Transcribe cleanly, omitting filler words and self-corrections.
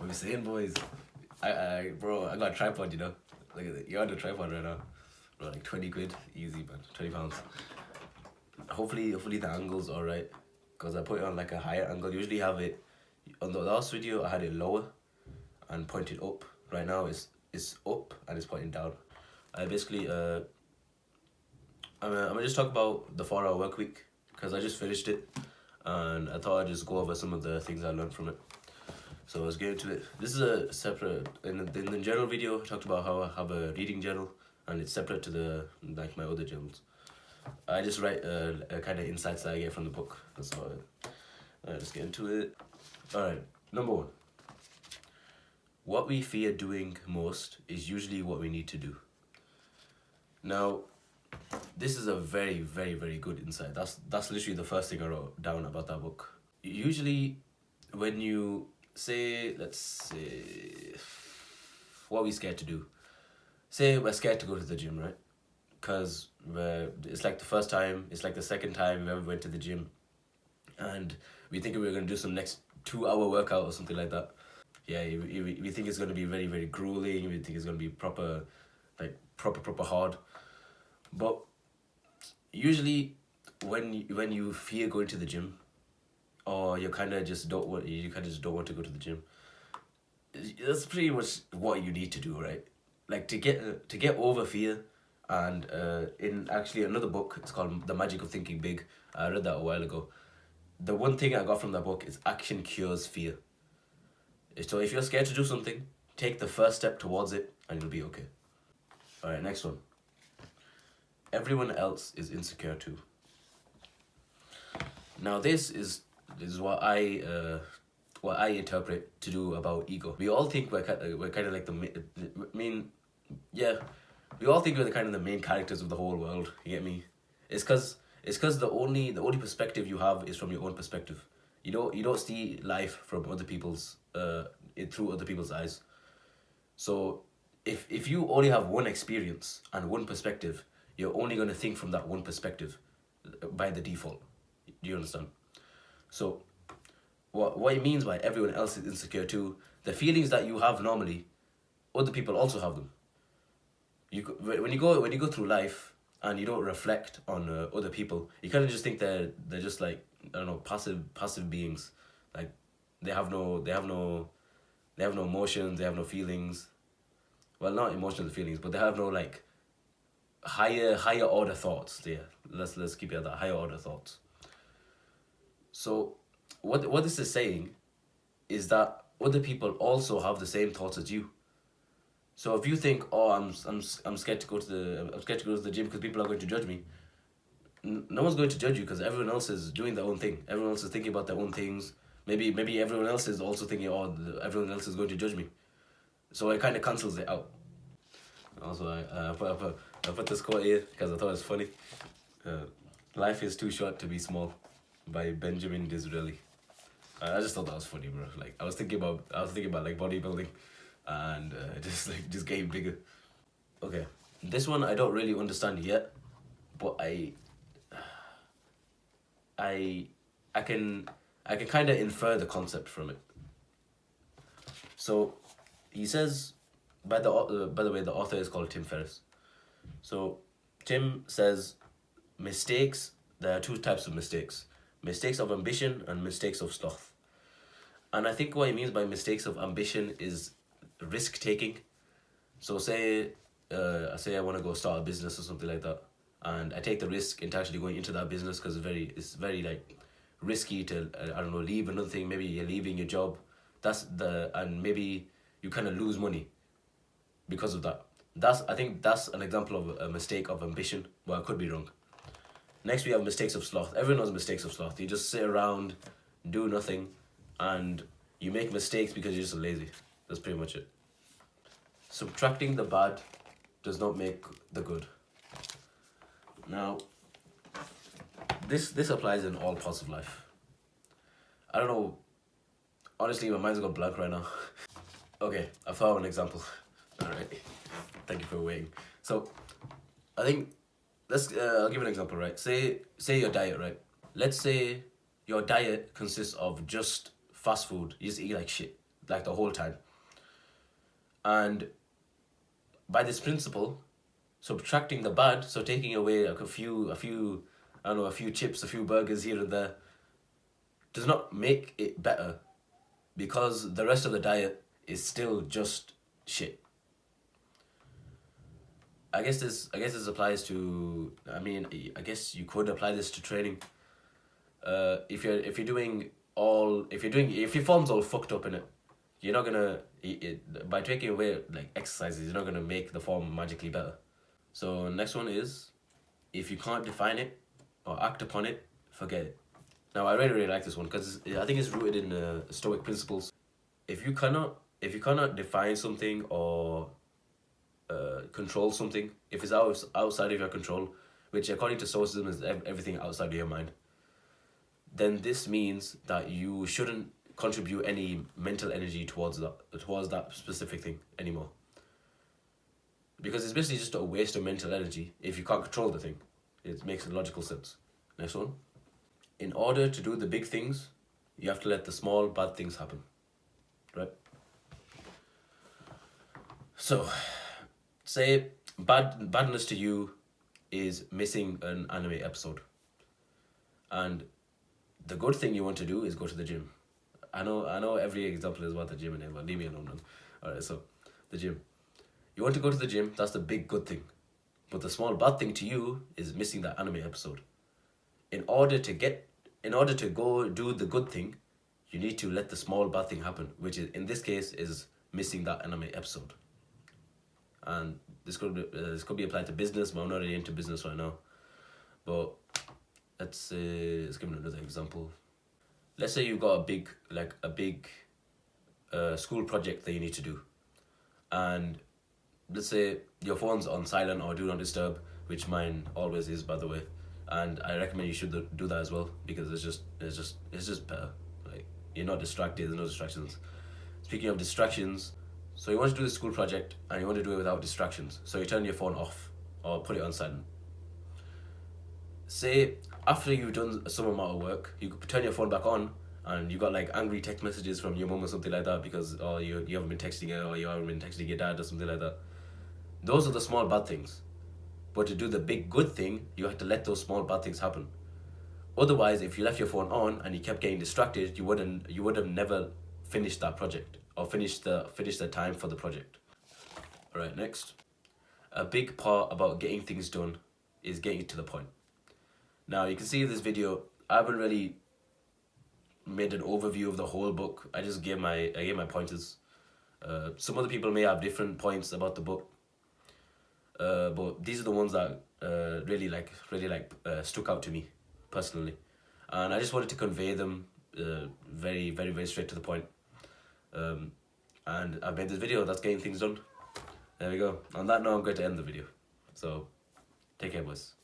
What we saying, boys? Bro, I got a tripod, you know. Look at it. You're on the tripod right now. Bro, like 20 quid, easy, man. 20 pounds. Hopefully the angle's alright. Because I put it on like a higher angle. Usually have it, on the last video I had it lower and pointed up. Right now it's up and it's pointing down. I basically, I'm gonna just talk about the 4-hour work week. Because I just finished it. And I thought I'd just go over some of the things I learned from it. So let's get into it. This is a separate, in the journal video, I talked about how I have a reading journal, and it's separate to the like my other journals. I just write a kind of insights that I get from the book. That's all. Alright, let's get into it. Alright, number 1. What we fear doing most is usually what we need to do. Now, this is a very, very, very good insight. That's literally the first thing I wrote down about that book. Usually, when you say, let's say, what are we scared to do? Say we're scared to go to the gym, right? Because it's like the first time, it's like the second time we ever went to the gym. And we think we were going to do some next 2-hour workout or something like that. Yeah, we think it's going to be very, very grueling. We think it's going to be proper hard. But usually when you fear going to the gym, or you kind of just don't want to go to the gym, that's pretty much what you need to do, right? Like to get over fear. And in actually another book, it's called The Magic of Thinking Big. I read that a while ago. The one thing I got from that book is action cures fear. So if you're scared to do something, take the first step towards it and you'll be okay. Alright, next one. Everyone else is insecure too. Now this is what I interpret to do about ego. We all think we're kind of like we all think we're the main characters of the whole world. You get me? It's cause the only perspective you have is from your own perspective. You don't see life from other people's through other people's eyes. So if you only have one experience and one perspective, you're only gonna think from that one perspective by the default. Do you understand? So what it means by everyone else is insecure too, the feelings that you have normally, other people also have them. When you go through life and you don't reflect on other people, you kind of just think they're just like, I don't know, passive beings. Like they have no emotions, they have no feelings. Well, not emotions and feelings, but they have no like higher order thoughts. Yeah, let's keep it at that, higher order thoughts. So what this is saying is that other people also have the same thoughts as you. So if you think, oh, I'm scared to go to the gym because people are going to judge me, no one's going to judge you because everyone else is doing their own thing. Everyone else is thinking about their own things. Maybe everyone else is also thinking, oh, everyone else is going to judge me. So it kind of cancels it out. Also, I put this quote here because I thought it was funny. Life is too short to be small, by Benjamin Disraeli. I just thought that was funny, bro. Like I was thinking about like bodybuilding, and just getting bigger. Okay, this one I don't really understand yet, but I can kind of infer the concept from it. So he says, by the way, the author is called Tim Ferriss. So Tim says, mistakes, there are 2 types of mistakes: mistakes of ambition and mistakes of sloth. And I think what he means by mistakes of ambition is risk taking. So say I want to go start a business or something like that, and I take the risk into actually going into that business because it's very like risky to I don't know, leave another thing. Maybe you're leaving your job, and maybe you kind of lose money because of that. I think that's an example of a mistake of ambition. Well, I could be wrong. Next we have mistakes of sloth. Everyone knows mistakes of sloth. You just sit around, do nothing, and you make mistakes because you're just lazy. That's pretty much it. Subtracting the bad does not make the good. Now, this applies in all parts of life. I don't know. Honestly, my mind's gone blank right now. Okay, I thought of an example. Alright. Thank you for waiting. So, I think, I'll give an example, right? Say your diet, right? Let's say your diet consists of just fast food. You just eat like shit. like the whole time. And by this principle, subtracting the bad, so taking away like a few I don't know, a few chips, a few burgers here and there, does not make it better, because the rest of the diet is still just shit. I guess this applies to, I mean, I guess you could apply this to training. If your form's all fucked up in it, you're not gonna by taking away like exercises, you're not gonna make the form magically better. So next one is, if you can't define it or act upon it, forget it. Now I really like this one because I think it's rooted in Stoic principles. If you cannot define something or control something, if it's outside of your control, which according to Stoicism is everything outside of your mind, then this means that you shouldn't contribute any mental energy towards that specific thing anymore. Because it's basically just a waste of mental energy if you can't control the thing. It makes logical sense. Next one. In order to do the big things, you have to let the small bad things happen. Right? So, say badness to you is missing an anime episode. And the good thing you want to do is go to the gym. I know every example is about the gym and everyone, leave me alone, man. Alright, so the gym. You want to go to the gym, that's the big good thing. But the small bad thing to you is missing that anime episode. In order to go do the good thing, you need to let the small bad thing happen, which is, in this case, is missing that anime episode. And this could be applied to business, but I'm not really into business right now. But let's give another example. Let's say you've got a big school project that you need to do, and let's say your phone's on silent or do not disturb, which mine always is, by the way, and I recommend you should do that as well, because it's just better. Like, you're not distracted, there's no distractions. Speaking of distractions, so you want to do the school project and you want to do it without distractions, so you turn your phone off or put it on silent. Say after you've done some amount of work, you could turn your phone back on and you got like angry text messages from your mom or something like that because you haven't been texting her, or you haven't been texting your dad or something like that. Those are the small bad things. But to do the big good thing, you have to let those small bad things happen. Otherwise, if you left your phone on and you kept getting distracted, you would have never finished that project or finished the time for the project. Alright, next. A big part about getting things done is getting to the point. Now, you can see in this video, I haven't really made an overview of the whole book. I just gave my pointers. Some other people may have different points about the book, but these are the ones that really stuck out to me personally, and I just wanted to convey them very, very, very straight to the point. And I've made this video that's getting things done. There we go. On that note, I'm going to end the video. So, take care, boys.